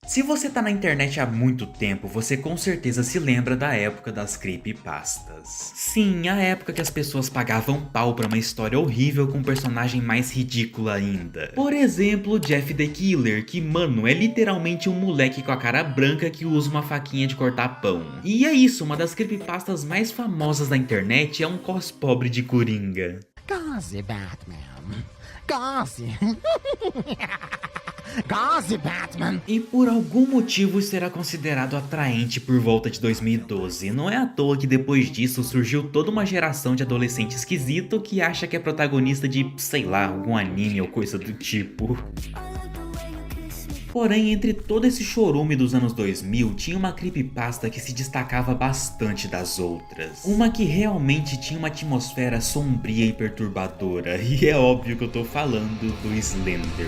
Se você tá na internet há muito tempo, você com certeza se lembra da época das creepypastas. Sim, a época que as pessoas pagavam pau pra uma história horrível com um personagem mais ridículo ainda. Por exemplo, Jeff the Killer, que mano, é literalmente um moleque com a cara branca que usa uma faquinha de cortar pão. E é isso, uma das creepypastas mais famosas da internet é um cos pobre de Coringa. Gazi, Batman. Gazi. Gazi, Batman. E por algum motivo isso era considerado atraente por volta de 2012. Não é à toa que depois disso surgiu toda uma geração de adolescente esquisito que acha que é protagonista de, sei lá, algum anime ou coisa do tipo. Porém, entre todo esse chorume dos anos 2000, tinha uma creepypasta que se destacava bastante das outras. Uma que realmente tinha uma atmosfera sombria e perturbadora. E é óbvio que eu tô falando do Slenderman.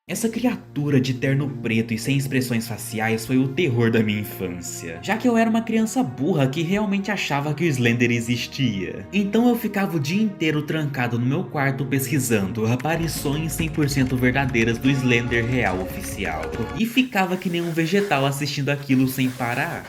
Essa criatura de terno preto e sem expressões faciais foi o terror da minha infância, já que eu era uma criança burra que realmente achava que o Slender existia. Então eu ficava o dia inteiro trancado no meu quarto pesquisando aparições 100% verdadeiras do Slender real oficial, e ficava que nem um vegetal assistindo aquilo sem parar.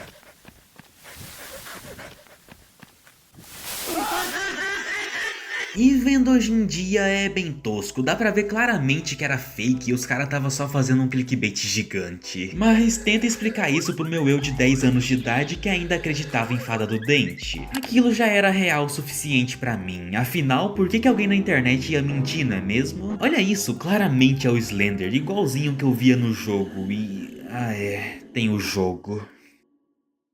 E vendo hoje em dia é bem tosco, dá pra ver claramente que era fake e os caras tava só fazendo um clickbait gigante. Mas tenta explicar isso pro meu eu de 10 anos de idade que ainda acreditava em Fada do Dente. Aquilo já era real o suficiente pra mim, afinal por que alguém na internet ia mentir, não é mesmo? Olha isso, claramente é o Slender, igualzinho que eu via no jogo e... tem o jogo.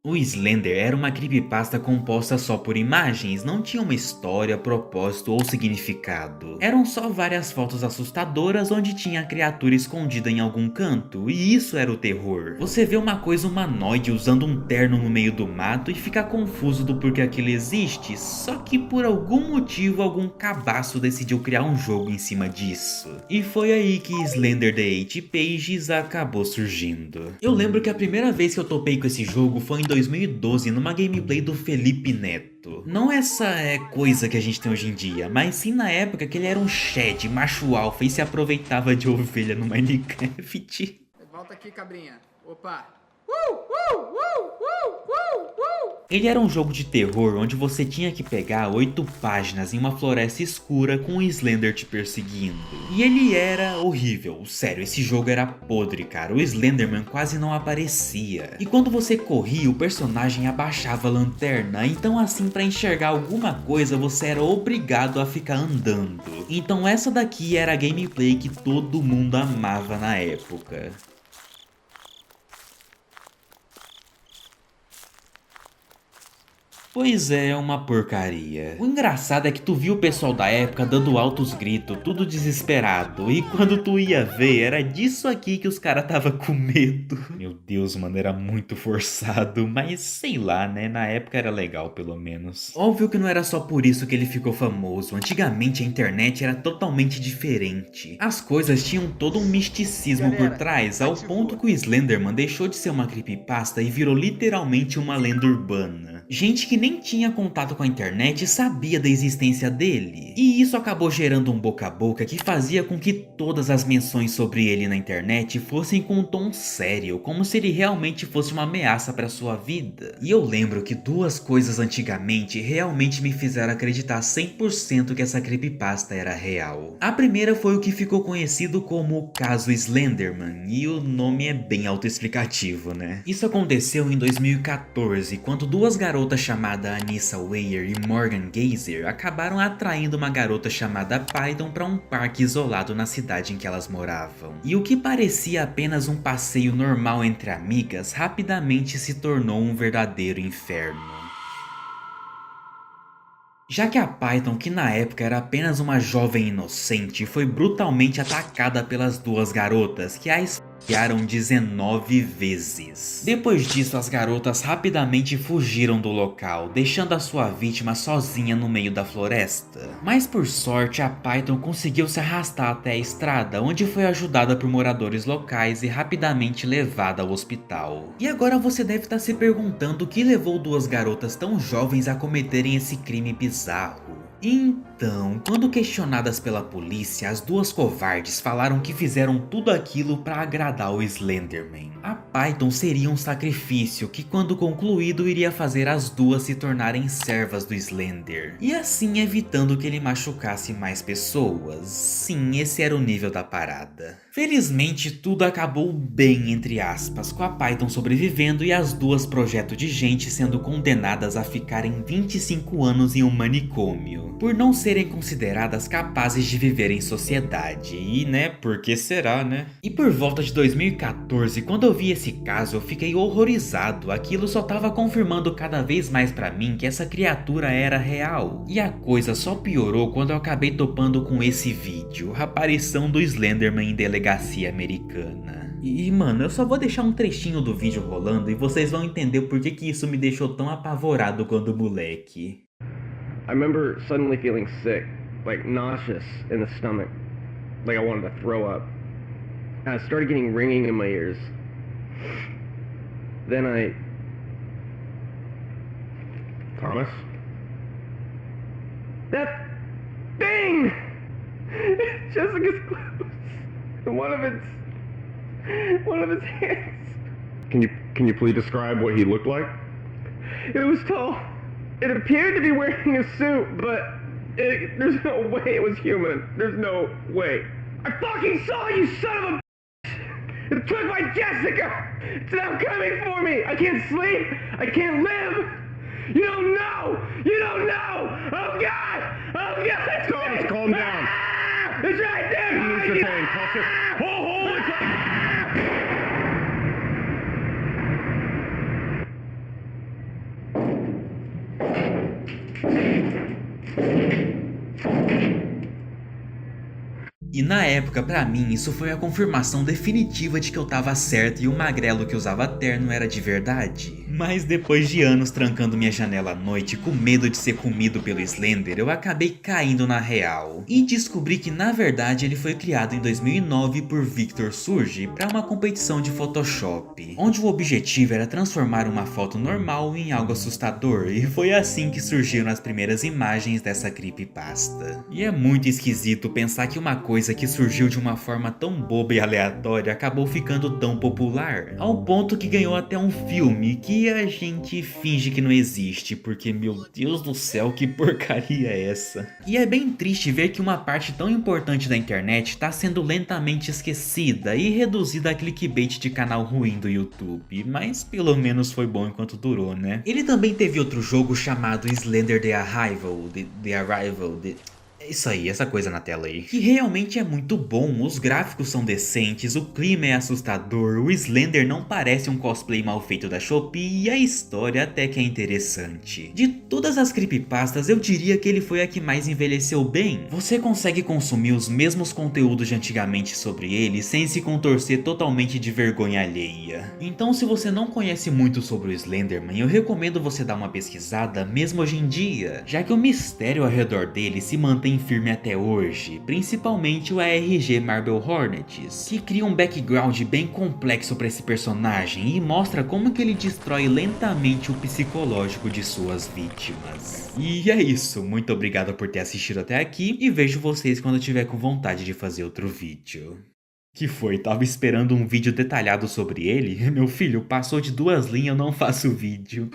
O Slender era uma creepypasta composta só por imagens, não tinha uma história, propósito ou significado. Eram só várias fotos assustadoras onde tinha a criatura escondida em algum canto, e isso era o terror. Você vê uma coisa humanoide usando um terno no meio do mato e fica confuso do porquê aquilo existe, só que por algum motivo algum cabaço decidiu criar um jogo em cima disso. E foi aí que Slender the Eight Pages acabou surgindo. Eu lembro que a primeira vez que eu topei com esse jogo foi em 2012 numa gameplay do Felipe Neto. Não essa coisa que a gente tem hoje em dia, mas sim na época que ele era um Shed, macho alfa e se aproveitava de ovelha no Minecraft. Volta aqui, cabrinha. Opa. Ele era um jogo de terror onde você tinha que pegar 8 páginas em uma floresta escura com o Slender te perseguindo. E ele era horrível, sério, esse jogo era podre, cara, o Slenderman quase não aparecia. E quando você corria, o personagem abaixava a lanterna, então assim pra enxergar alguma coisa você era obrigado a ficar andando. Então essa daqui era a gameplay que todo mundo amava na época. Pois é, uma porcaria. O engraçado é que tu viu o pessoal da época dando altos gritos, tudo desesperado, e quando tu ia ver, era disso aqui que os caras tava com medo. Meu Deus, mano, era muito forçado, mas sei lá, né, na época era legal pelo menos. Óbvio que não era só por isso que ele ficou famoso, antigamente a internet era totalmente diferente. As coisas tinham todo um misticismo por trás, ao ponto que o Slenderman deixou de ser uma creepypasta e virou literalmente uma lenda urbana. Gente que nem tinha contato com a internet sabia da existência dele. E isso acabou gerando um boca a boca que fazia com que todas as menções sobre ele na internet fossem com um tom sério, como se ele realmente fosse uma ameaça para sua vida. E eu lembro que duas coisas antigamente realmente me fizeram acreditar 100% que essa creepypasta era real. A primeira foi o que ficou conhecido como o caso Slenderman, e o nome é bem autoexplicativo, né? Isso aconteceu em 2014, quando duas garotas chamadas Anissa Weier e Morgan Geyser acabaram atraindo uma garota chamada Python para um parque isolado na cidade em que elas moravam. E o que parecia apenas um passeio normal entre amigas rapidamente se tornou um verdadeiro inferno. Já que a Python, que na época era apenas uma jovem inocente, foi brutalmente atacada pelas duas garotas, que a enfiaram 19 vezes. Depois disso, as garotas rapidamente fugiram do local, deixando a sua vítima sozinha no meio da floresta. Mas por sorte, a Python conseguiu se arrastar até a estrada, onde foi ajudada por moradores locais e rapidamente levada ao hospital. E agora você deve estar se perguntando o que levou duas garotas tão jovens a cometerem esse crime bizarro. Então, quando questionadas pela polícia, as duas covardes falaram que fizeram tudo aquilo para agradar o Slenderman. A Python seria um sacrifício que, quando concluído, iria fazer as duas se tornarem servas do Slender, e assim evitando que ele machucasse mais pessoas. Sim, esse era o nível da parada. Felizmente, tudo acabou bem, entre aspas, com a Python sobrevivendo e as duas Projeto de Gente sendo condenadas a ficarem 25 anos em um manicômio, por não serem consideradas capazes de viver em sociedade. E né, por que será, né? E por volta de 2014, quando eu vi esse caso, eu fiquei horrorizado. Aquilo só tava confirmando cada vez mais pra mim que essa criatura era real. E a coisa só piorou quando eu acabei topando com esse vídeo, a aparição do Slenderman em delegacia americana. E mano, eu só vou deixar um trechinho do vídeo rolando e vocês vão entender por que isso me deixou tão apavorado quando moleque. I remember suddenly feeling sick, like nauseous in the stomach, like I wanted to throw up. I started getting ringing in my ears. Then Thomas? That thing! Jessica's clothes! And one of its hands. Can you please describe what he looked like? It was tall. It appeared to be wearing a suit, but there's no way it was human. There's no way. I fucking saw you, son of a bitch! It took my Jessica! It's now coming for me! I can't sleep! I can't live! You don't know! You don't know! Oh God! Oh God! Thomas, calm down! Ah! It's right there! He needs to pain. Holy crap! E na época, pra mim, isso foi a confirmação definitiva de que eu tava certo e o magrelo que usava terno era de verdade. Mas depois de anos trancando minha janela à noite com medo de ser comido pelo Slender, eu acabei caindo na real. E descobri que na verdade ele foi criado em 2009 por Victor Surge para uma competição de Photoshop, onde o objetivo era transformar uma foto normal em algo assustador, e foi assim que surgiram as primeiras imagens dessa creepypasta. E é muito esquisito pensar que uma coisa que surgiu de uma forma tão boba e aleatória acabou ficando tão popular, ao ponto que ganhou até um filme que a gente finge que não existe, porque meu Deus do céu, que porcaria é essa? E é bem triste ver que uma parte tão importante da internet está sendo lentamente esquecida e reduzida a clickbait de canal ruim do YouTube, mas pelo menos foi bom enquanto durou, né? Ele também teve outro jogo chamado Slender The Arrival, isso aí, essa coisa na tela aí. Que realmente é muito bom, os gráficos são decentes, o clima é assustador, o Slender não parece um cosplay mal feito da Shopee e a história até que é interessante. De todas as creepypastas, eu diria que ele foi a que mais envelheceu bem. Você consegue consumir os mesmos conteúdos de antigamente sobre ele sem se contorcer totalmente de vergonha alheia. Então se você não conhece muito sobre o Slenderman, eu recomendo você dar uma pesquisada mesmo hoje em dia, já que o mistério ao redor dele se mantém firme até hoje, principalmente o ARG Marble Hornets, que cria um background bem complexo para esse personagem e mostra como que ele destrói lentamente o psicológico de suas vítimas. E é isso, muito obrigado por ter assistido até aqui e vejo vocês quando eu tiver com vontade de fazer outro vídeo. Que foi? Tava esperando um vídeo detalhado sobre ele? Meu filho, passou de 2 linhas, eu não faço vídeo.